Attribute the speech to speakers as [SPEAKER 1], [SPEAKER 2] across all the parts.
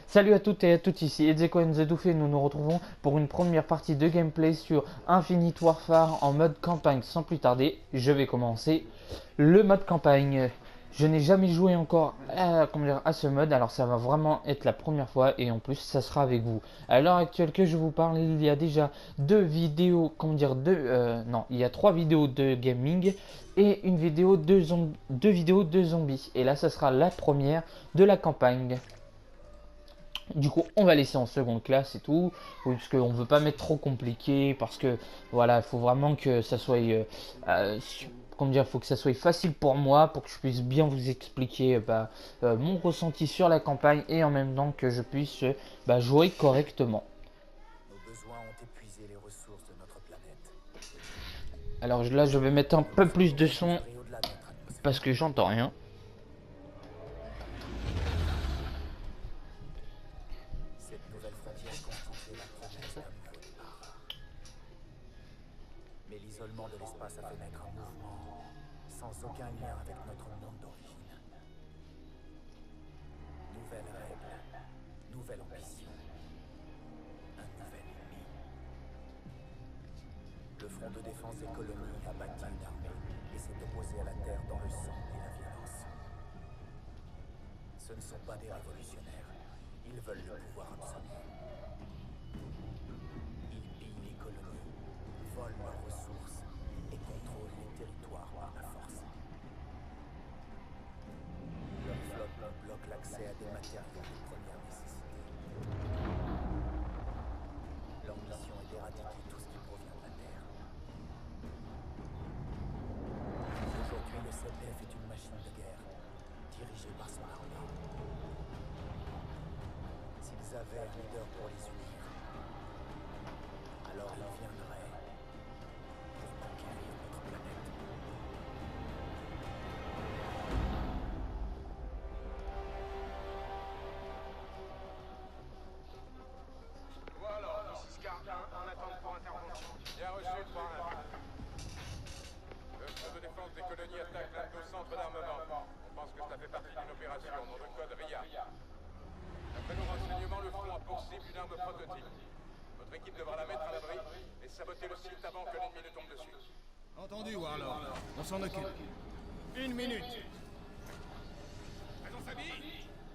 [SPEAKER 1] Salut à toutes et à tous, ici Ezeko Nzedoufé, nous nous retrouvons pour une première partie de gameplay sur Infinite Warfare en mode campagne. Sans plus tarder, je vais commencer le mode campagne. Je n'ai jamais joué encore à ce mode, alors ça va vraiment être la première fois et en plus ça sera avec vous. À l'heure actuelle que je vous parle, il y a déjà il y a 3 vidéos de gaming et deux vidéos de zombies. Et là, ça sera la première de la campagne. Du coup, on va laisser en seconde classe et tout, oui, parce qu'on veut pas mettre trop compliqué, parce que voilà, il faut vraiment que ça soit, euh, comment dire, faut que ça soit facile pour moi, pour que je puisse bien vous expliquer mon ressenti sur la campagne et en même temps que je puisse jouer correctement.
[SPEAKER 2] Nos besoins ont épuisé les ressources de notre planète.
[SPEAKER 1] Alors là, je vais mettre un
[SPEAKER 2] Nous
[SPEAKER 1] peu plus
[SPEAKER 2] devons
[SPEAKER 1] de son
[SPEAKER 2] pénétrer au-delà de notre atmosphère.
[SPEAKER 1] parce que j'entends rien.
[SPEAKER 2] Cette nouvelle frontière constituait la promesse d'un nouveau départ. Mais l'isolement de l'espace a fait naître un mouvement sans aucun lien avec notre monde d'origine. Nouvelles règles, nouvelle ambition, un nouvel ennemi. Le Front de défense des colonies a bâti une armée et s'est opposé à la Terre dans le sang et la violence. Ce ne sont pas des révolutionnaires. Ils veulent le pouvoir absolu. Ils pillent les colonies, volent leurs ressources et contrôlent les territoires par la force. Leur flotte bloque l'accès à des matériaux de première nécessité. Leur mission est d'éradiquer tout ce qui provient de la Terre. Aujourd'hui, le CPF est une machine de guerre, dirigée par son armée. S'ils avaient un leader pour les unir, alors ils viendraient pour conquérir notre planète.
[SPEAKER 3] Voilà, ici Scar 1, en attente pour intervention. Bien reçu, 3-1. Le front de défense des colonies attaque l'un de nos centres d'armement. On pense que cela fait partie d'une opération, nom de code RIA. D'après nos renseignements, le front a pour cible une arme prototype. Votre équipe devra la mettre à l'abri et saboter le site avant que l'ennemi ne tombe dessus.
[SPEAKER 4] Entendu, Warlord. On s'en occupe. 1 minute.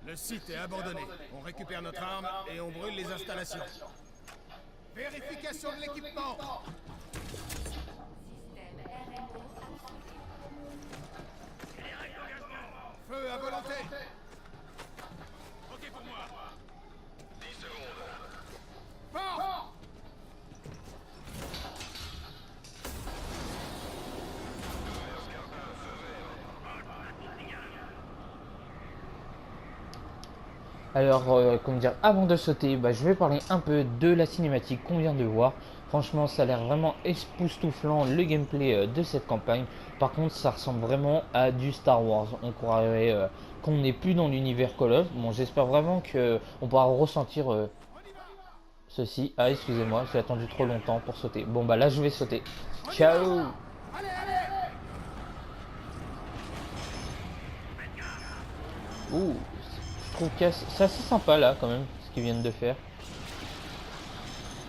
[SPEAKER 4] Le site est abandonné. On récupère notre arme et on brûle les installations. Vérification de l'équipement. Feu à volonté. Ok pour moi. 10 secondes. Fort.
[SPEAKER 1] Alors, comment dire, avant de sauter, je vais parler un peu de la cinématique qu'on vient de voir. Franchement, ça a l'air vraiment époustouflant le gameplay de cette campagne. Par contre, ça ressemble vraiment à du Star Wars. On croirait qu'on n'est plus dans l'univers Call of. Bon, j'espère vraiment qu'on pourra ressentir ceci. Ah, excusez-moi, j'ai attendu trop longtemps pour sauter. Bon, bah là, je vais sauter. Ciao!
[SPEAKER 4] Allez, allez.
[SPEAKER 1] Ouh, je trouve que c'est assez sympa là quand même ce qu'ils viennent de faire.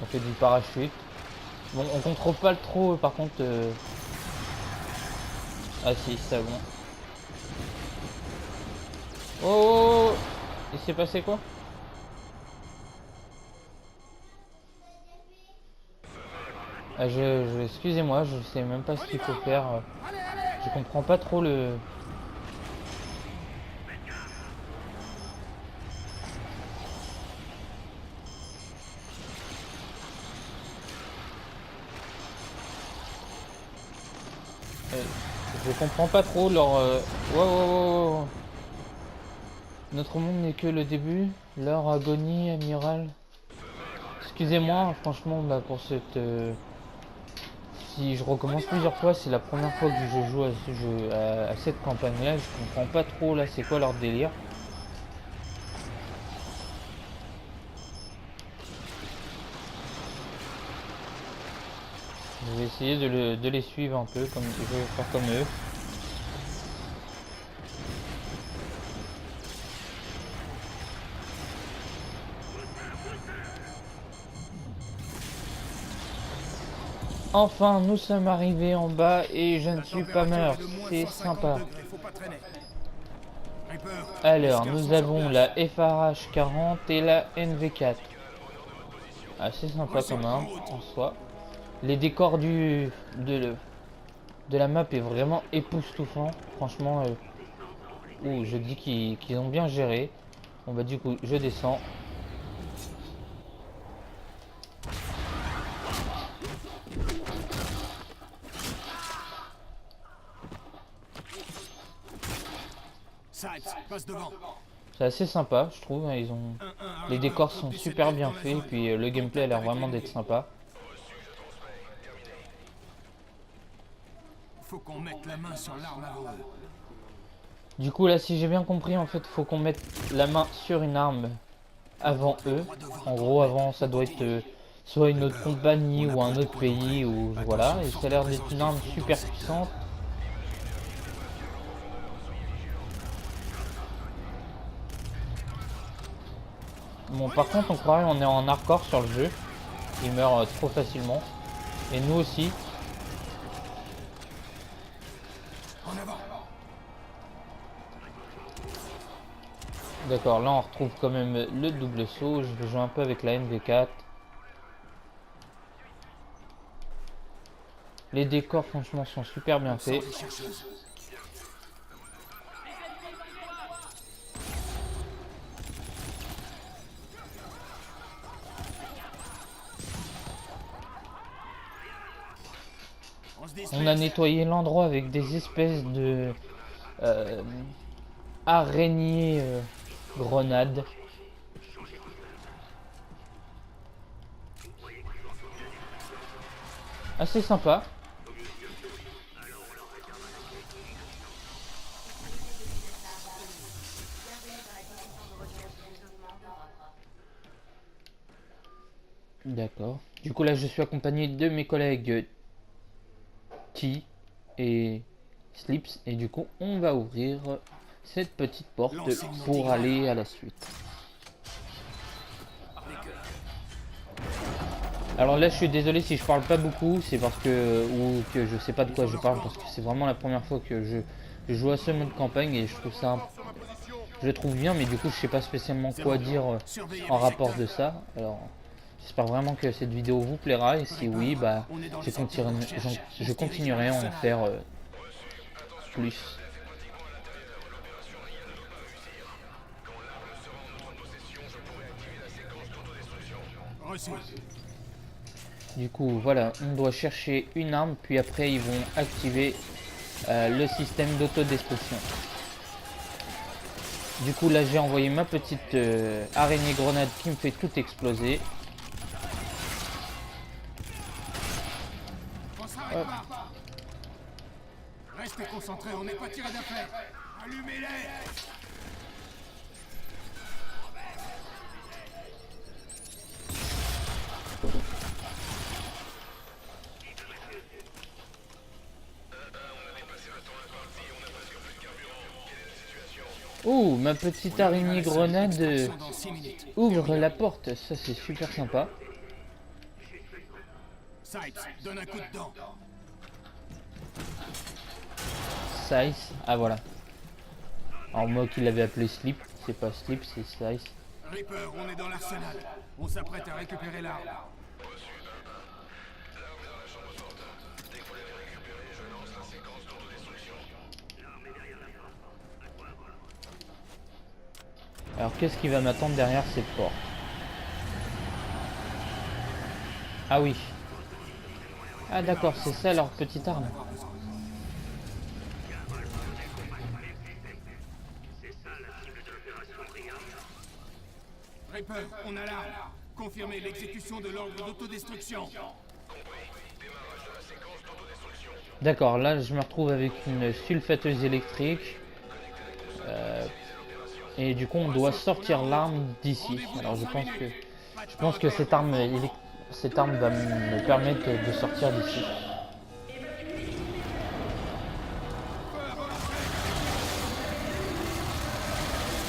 [SPEAKER 1] On fait du parachute. Bon, on contrôle pas trop par contre. Ah si, c'est bon. Oh, oh, oh. Il s'est passé quoi? Ah, excusez-moi, je sais même pas ce qu'il faut faire.
[SPEAKER 4] Allez, allez.
[SPEAKER 1] Je comprends pas trop le. euh, je comprends pas trop leur. Wow, wow, wow, wow. Notre monde n'est que le début. Leur agonie, amiral. Excusez-moi, franchement, pour cette. Si je recommence plusieurs fois, c'est la première fois que je joue à ce jeu, à cette campagne-là. Je comprends pas trop là, c'est quoi leur délire. Je vais essayer de les suivre un peu, comme je vais faire comme eux. Enfin, nous sommes arrivés en bas et je ne
[SPEAKER 4] La
[SPEAKER 1] suis pas mort.
[SPEAKER 4] température est de moins
[SPEAKER 1] C'est
[SPEAKER 4] 150
[SPEAKER 1] sympa.
[SPEAKER 4] degrés, faut pas traîner. Reaper,
[SPEAKER 1] Alors,
[SPEAKER 4] les scars
[SPEAKER 1] nous
[SPEAKER 4] sont sur
[SPEAKER 1] avons
[SPEAKER 4] place.
[SPEAKER 1] la FRH 40 et la NV4. Assez sympa comme arme en soi. Les décors de la map est vraiment époustouflant. Franchement, je dis qu'ils ont bien géré. Bon bah du coup, je descends.
[SPEAKER 4] Sipes, passe devant.
[SPEAKER 1] C'est assez sympa, je trouve. Ils ont... Les décors sont super bien faits. Et puis le gameplay a l'air vraiment d'être sympa.
[SPEAKER 4] Faut qu'on mette la main sur l'arme avant eux.
[SPEAKER 1] Du coup là, si j'ai bien compris, en fait, faut qu'on mette la main sur une arme avant eux. En gros, avant, ça doit être soit une autre compagnie ou un autre pays, ou voilà. Et ça a l'air d'être une arme super puissante. Bon, par contre, on croirait qu'on est en hardcore sur le jeu. Il meurt trop facilement. Et nous aussi.
[SPEAKER 4] En avant.
[SPEAKER 1] D'accord, là on retrouve quand même le double saut. Je vais jouer un peu avec la NV4. Les décors franchement sont super bien faits.
[SPEAKER 4] Les chercheuses. On se
[SPEAKER 1] On a
[SPEAKER 4] disperse.
[SPEAKER 1] nettoyé l'endroit avec des espèces de euh, araignées grenades. Assez sympa. D'accord. Du coup là je suis accompagné de mes collègues T et Slips. Et du coup on va ouvrir cette petite porte pour aller à la suite. Alors là je suis désolé si je parle pas beaucoup, c'est parce que ou que je sais pas de quoi je parle, parce que c'est vraiment la première fois que je joue à ce mode campagne et je trouve ça je le trouve bien, mais du coup je sais pas spécialement quoi dire en rapport de ça. Alors j'espère vraiment que cette vidéo vous plaira, et si oui, bah je continuerai à en faire plus.
[SPEAKER 4] Reçu.
[SPEAKER 1] Du coup voilà, on doit chercher une arme, puis après ils vont activer le système d'autodestruction. Du coup là j'ai envoyé ma petite araignée grenade qui me fait tout exploser.
[SPEAKER 4] On s'arrête pas. Restez concentrés, on n'est pas tiré d'affaire. Allumez-les.
[SPEAKER 1] Oh, ma petite araignée grenade
[SPEAKER 4] Extraction dans 6 minutes.
[SPEAKER 1] ouvre la porte, ça c'est super sympa.
[SPEAKER 4] Sipes, donne un coup de dent.
[SPEAKER 1] Size, ah voilà. Alors moi qui l'avais appelé Slip, c'est pas Slip, c'est Size.
[SPEAKER 4] Reaper, on est dans l'arsenal. On s'apprête à récupérer l'arme.
[SPEAKER 1] Alors qu'est-ce qui va m'attendre derrière cette porte? Ah oui. Ah d'accord, c'est ça leur petite arme.
[SPEAKER 4] Reaper, on a l'arme. Confirmez l'exécution de l'ordre d'autodestruction.
[SPEAKER 1] D'accord, là je me retrouve avec une sulfateuse électrique. Et du coup on doit sortir l'arme d'ici. Alors je pense que cette arme va me permettre de sortir d'ici.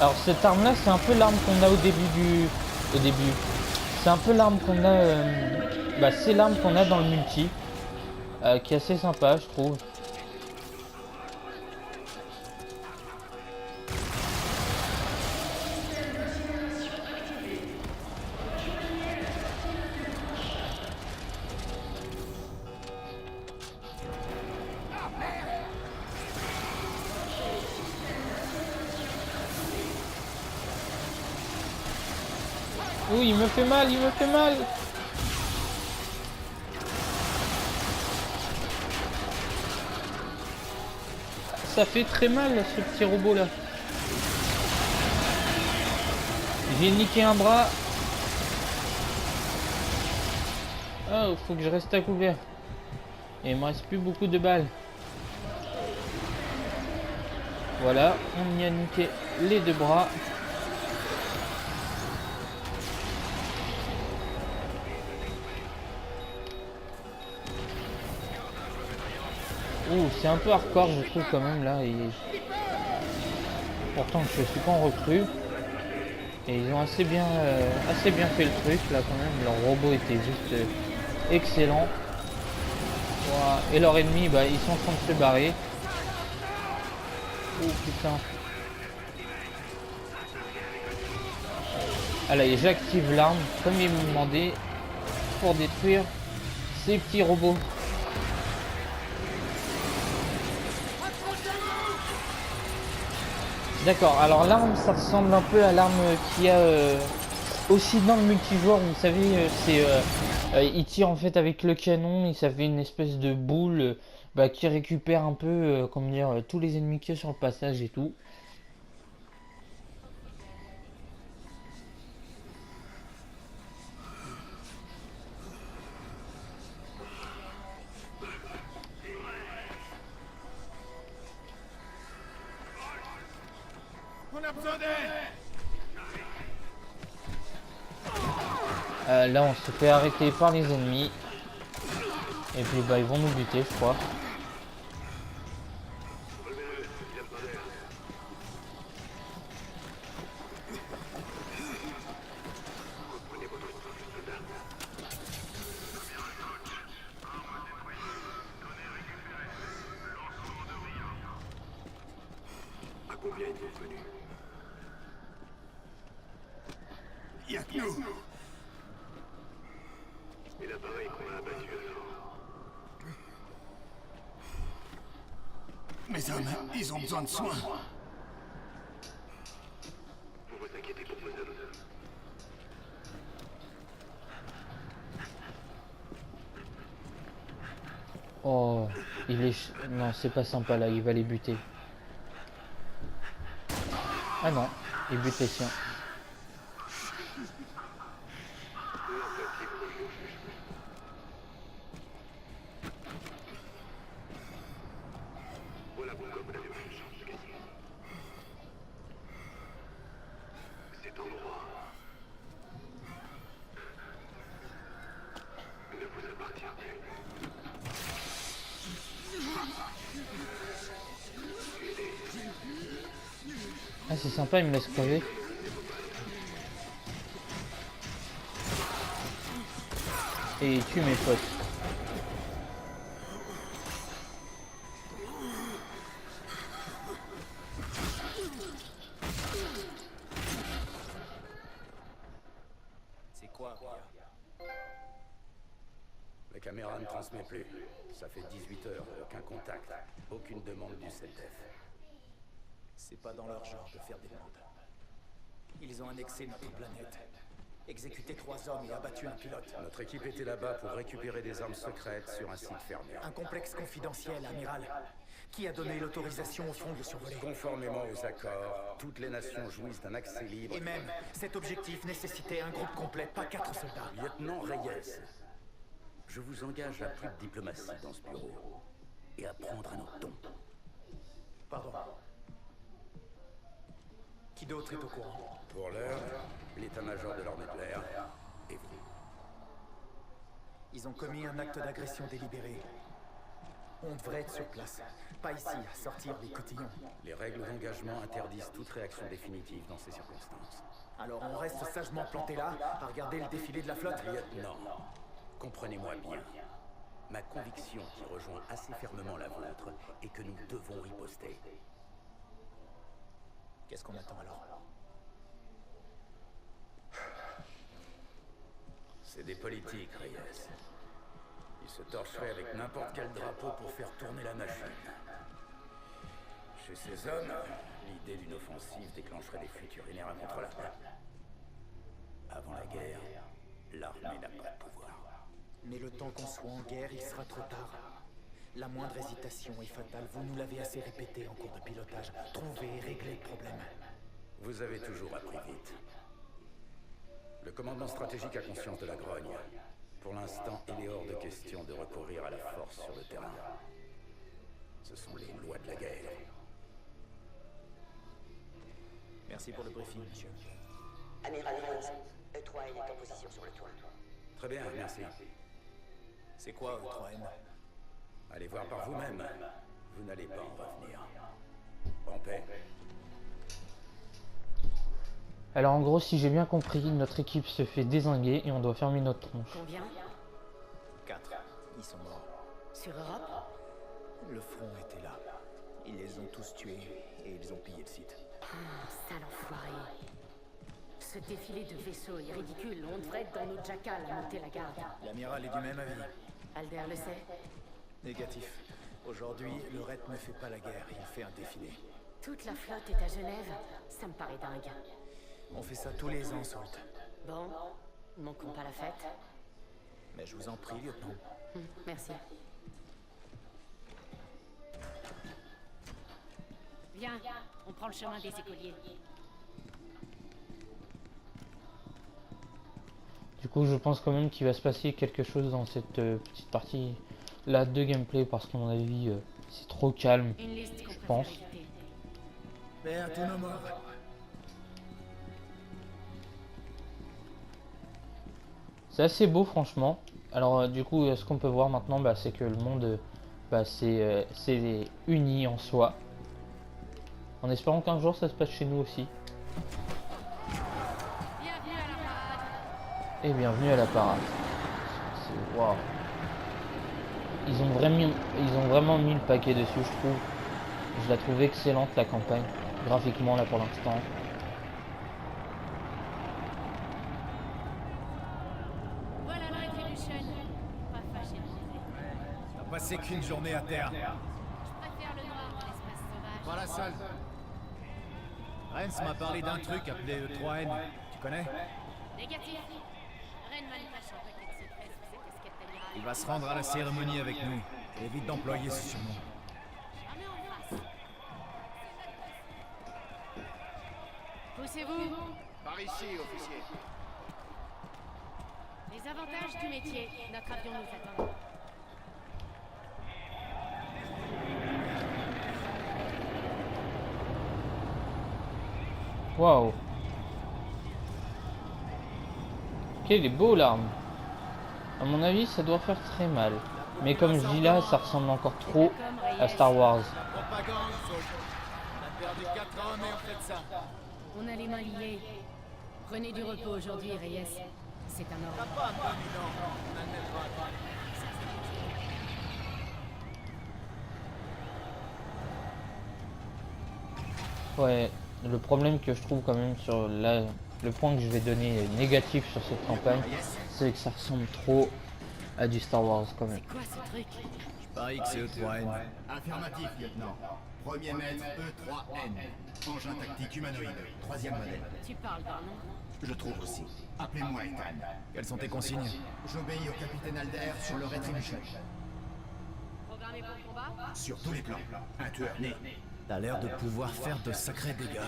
[SPEAKER 1] Alors cette arme là c'est un peu l'arme qu'on a au début. C'est un peu l'arme qu'on a c'est l'arme qu'on a dans le multi. qui est assez sympa, je trouve. Oui, il me fait mal, il me fait mal. Ça fait très mal ce petit robot là. J'ai niqué un bras. Oh, faut que je reste à couvert. Et il me reste plus beaucoup de balles. Voilà, on y a niqué les deux bras. Ouh, c'est un peu hardcore je trouve quand même là. Et... pourtant je suis pas en recrue. Et ils ont assez bien fait le truc là quand même. Leur robot était juste excellent. Voilà. Et leurs ennemis, bah, ils sont en train de se barrer. Oh putain. Allez, j'active l'arme comme il me demandait pour détruire ces petits robots. D'accord, alors l'arme ça ressemble un peu à l'arme qu'il y a aussi dans le multijoueur. Vous savez, il tire en fait avec le canon et ça fait une espèce de boule bah, qui récupère un peu comment dire, tous les ennemis qu'il y a sur le passage et tout.
[SPEAKER 4] On a besoin d'aide.
[SPEAKER 1] Là on se fait arrêter par les ennemis. Et puis bah ils vont nous buter je crois.
[SPEAKER 4] À combien est-il venu? Y'a que nous. Et l'appareil qu'on a abattu alors? Mes hommes, ils ont besoin de soins. Vous vous inquiétez pour vos hommes.
[SPEAKER 1] Oh, il est... non, c'est pas sympa là, il va les buter. Ah non, il bute les siens.
[SPEAKER 4] Voilà pourquoi vous n'avez aucune chance de gagner. Cet endroit ne vous appartient plus.
[SPEAKER 1] Ah c'est sympa, il me laisse crever. Et il tue mes potes.
[SPEAKER 2] C'est quoi, Ria?
[SPEAKER 5] La caméra ne transmet plus. Ça fait 18 heures, aucun contact. Aucune demande du CELTEF.
[SPEAKER 2] C'est pas dans leur genre de faire des demandes. Ils ont annexé notre planète, exécuté 3 hommes et abattu un pilote.
[SPEAKER 5] Notre équipe était là-bas pour récupérer des armes secrètes sur un site fermé.
[SPEAKER 2] Un complexe confidentiel, amiral. Qui a donné l'autorisation au front de le survoler?
[SPEAKER 5] Conformément aux accords, toutes les nations jouissent d'un accès libre.
[SPEAKER 2] Et même, cet objectif nécessitait un groupe complet, pas 4 soldats.
[SPEAKER 5] Lieutenant Reyes, je vous engage à plus de diplomatie dans ce bureau. Et à prendre un autre ton.
[SPEAKER 2] Pardon. Qui d'autre est au courant?
[SPEAKER 5] Pour l'heure, l'état-major de l'armée de l'air et vous.
[SPEAKER 2] Ils ont commis un acte d'agression délibérée. On devrait être sur place, pas ici à sortir les cotillons.
[SPEAKER 5] Les règles d'engagement interdisent toute réaction définitive dans ces circonstances.
[SPEAKER 2] Alors on reste sagement planté là, à regarder le défilé de la flotte?
[SPEAKER 5] Lieutenant, comprenez-moi bien. Ma conviction, qui rejoint assez fermement la vôtre, est que nous devons riposter.
[SPEAKER 2] Qu'est-ce qu'on attend alors?
[SPEAKER 5] C'est des politiques, Reyes. Ils se torcheraient avec n'importe quel drapeau pour faire tourner la machine. Chez ces hommes, l'idée d'une offensive déclencherait des fuites urinaires incontrôlables. Avant la guerre, l'armée n'a pas de pouvoir.
[SPEAKER 2] Mais le temps qu'on soit en guerre, il sera trop tard. La moindre hésitation est fatale. Vous nous l'avez assez répété en cours de pilotage. Trouvez et réglez le problème.
[SPEAKER 5] Vous avez toujours appris vite. Le commandement stratégique a conscience de la grogne. Pour l'instant, il est hors de question de recourir à la force sur le terrain. Ce sont les lois de la guerre.
[SPEAKER 2] Merci pour le briefing, monsieur.
[SPEAKER 6] Amiral Reyes, E3N est en position sur le toit.
[SPEAKER 5] Très bien, merci.
[SPEAKER 2] C'est quoi, E3N?
[SPEAKER 5] Allez voir par vous-même. Vous n'allez pas en revenir. En paix.
[SPEAKER 1] Alors en gros, si j'ai bien compris, notre équipe se fait dézinguer et on doit fermer notre tronche.
[SPEAKER 6] Combien?
[SPEAKER 2] 4. Ils sont morts.
[SPEAKER 6] Sur Europe?
[SPEAKER 2] Le front était là. Ils les ont tous tués et ils ont pillé le site.
[SPEAKER 6] Sale enfoiré. Ce défilé de vaisseaux est ridicule. On devrait être dans nos jackals à monter la garde.
[SPEAKER 2] L'amiral est du même avis.
[SPEAKER 6] Alder le sait.
[SPEAKER 2] Négatif. Aujourd'hui, le RET ne fait pas la guerre, il fait un défilé.
[SPEAKER 6] Toute la flotte est à Genève. Ça me paraît dingue.
[SPEAKER 2] On fait ça tous les ans, Salt.
[SPEAKER 6] Bon, ne manquons pas la fête.
[SPEAKER 2] Mais je vous en prie, lieutenant.
[SPEAKER 6] Merci. Viens, on prend le chemin des écoliers.
[SPEAKER 1] Du coup, je pense quand même qu'il va se passer quelque chose dans cette petite partie là de gameplay parce qu'à mon avis, c'est trop calme.
[SPEAKER 6] Une liste qu'on
[SPEAKER 1] Je
[SPEAKER 6] préfère
[SPEAKER 1] pense.
[SPEAKER 6] éviter.
[SPEAKER 2] Père, tous nos morts.
[SPEAKER 1] C'est assez beau, franchement. Alors, du coup, ce qu'on peut voir maintenant, bah, c'est que le monde, c'est uni en soi. En espérant qu'un jour, ça se passe chez nous aussi.
[SPEAKER 6] Bienvenue à la parade.
[SPEAKER 1] Et bienvenue à la parade. C'est waouh. Ils ont vraiment mis le paquet dessus, je trouve. Je la trouve excellente, la campagne, graphiquement là pour l'instant.
[SPEAKER 6] Voilà la rétribution. Pas fâché de baiser.
[SPEAKER 4] T'as passé qu'une journée à terre.
[SPEAKER 6] Je préfère le noir dans l'espace sauvage.
[SPEAKER 4] Pas la seule. Rens m'a parlé d'un truc appelé E3N. Tu connais?
[SPEAKER 6] Négatif. Renman cache un paquet de secrets sous cette casquette d'amiral.
[SPEAKER 4] Il va se rendre à la cérémonie avec nous. Évite d'employer ce surnom.
[SPEAKER 6] Jamais en face. Poussez-vous.
[SPEAKER 3] Par ici, officier.
[SPEAKER 6] Les avantages du métier. Notre avion nous attend.
[SPEAKER 1] Waouh. Ok, il est beau l'arme. À mon avis, ça doit faire très mal. Mais comme je dis là, ça ressemble encore trop à Star Wars.
[SPEAKER 4] Propagande, Salt. On a perdu 4 ans, mais on fait de ça.
[SPEAKER 6] On a les mains liées. Prenez du repos aujourd'hui, Reyes. C'est un ordre.
[SPEAKER 4] Pas un peu évident. On a le même droit.
[SPEAKER 1] Ouais, le problème que je trouve quand même sur là, le point que je vais donner négatif sur cette campagne, c'est que ça ressemble trop à du Star Wars quand même.
[SPEAKER 6] Quoi ce truc?
[SPEAKER 4] Je parie que c'est E3N.
[SPEAKER 7] Affirmatif, lieutenant. Premier maître E3N. Engin tactique humanoïde. 3e modèle.
[SPEAKER 6] Tu parles d'un nom?
[SPEAKER 7] Je trouve aussi. Appelez-moi Ethan.
[SPEAKER 4] Quelles sont tes consignes?
[SPEAKER 7] J'obéis au capitaine Alder sur le Retribution.
[SPEAKER 6] Programmé pour le combat?
[SPEAKER 7] Sur tous les plans. Un tueur né.
[SPEAKER 4] T'as l'air de pouvoir faire de sacrés dégâts.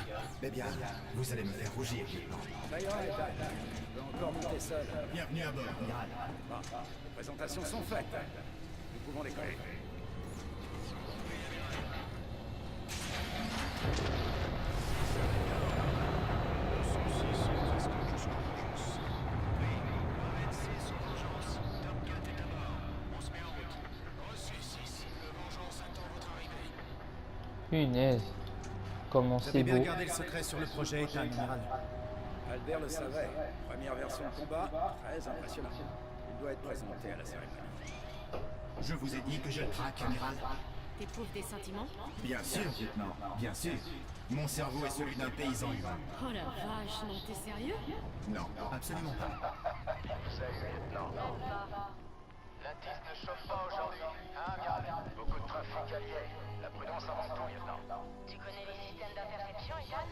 [SPEAKER 7] Eh bien, vous allez me faire rougir, lieutenant.
[SPEAKER 2] Ça ira, Ethan. Tu peux encore monter seul.
[SPEAKER 7] Bienvenue à bord, amiral.
[SPEAKER 5] Les présentations sont faites. Nous pouvons décoller.
[SPEAKER 1] Punaise, comment
[SPEAKER 4] Vous
[SPEAKER 1] c'est
[SPEAKER 4] avez bien
[SPEAKER 1] beau.
[SPEAKER 4] gardé le secret sur le projet Ethan, amiral.
[SPEAKER 5] Albert le savait. Première version de combat, très impressionnant. Il doit être présenté à la cérémonie.
[SPEAKER 7] Je vous ai dit que je le traque, amiral.
[SPEAKER 6] T'éprouves des sentiments?
[SPEAKER 7] Bien sûr, lieutenant, bien sûr. Mon cerveau est celui d'un paysan humain.
[SPEAKER 6] Oh la vache, non, t'es sérieux?
[SPEAKER 7] Non, absolument pas.
[SPEAKER 3] Salut, lieutenant. La tiste ne chauffe pas aujourd'hui, hein, amiral? Beaucoup de trafic allié. La prudence avant tout, lieutenant.
[SPEAKER 6] Tu connais les systèmes d'interception, Ethan?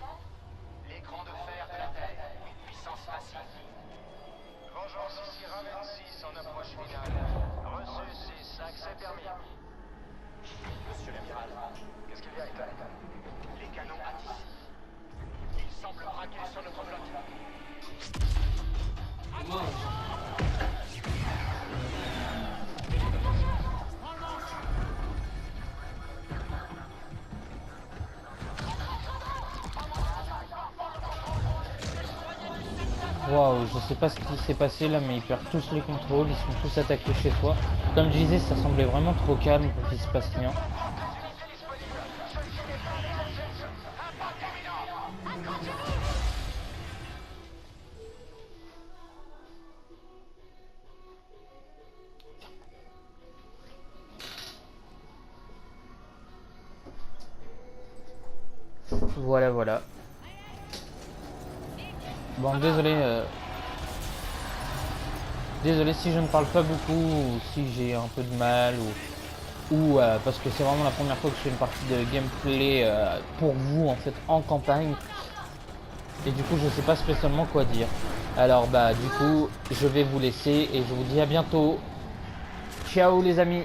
[SPEAKER 3] L'écran de fer de la Terre, une puissance massive. Vengeance ici, Raven 6 en approche finale. Reçu 6, accès permis. Monsieur l'amiral, qu'est-ce qu'il y a, Ethan? Les canons attissent. Ils semblent braquer sur notre bloc.
[SPEAKER 1] Waouh, je sais pas ce qui s'est passé là, mais ils perdent tous les contrôles, ils sont tous attaqués chez toi. Comme je disais, ça semblait vraiment trop calme pour qu'il se passe rien. Voilà, voilà. Bon, désolé si je ne parle pas beaucoup, ou si j'ai un peu de mal, ou parce que c'est vraiment la première fois que je fais une partie de gameplay pour vous, en fait, en campagne. Et du coup, je sais pas spécialement quoi dire. Alors, bah, du coup, je vais vous laisser et je vous dis à bientôt. Ciao les amis!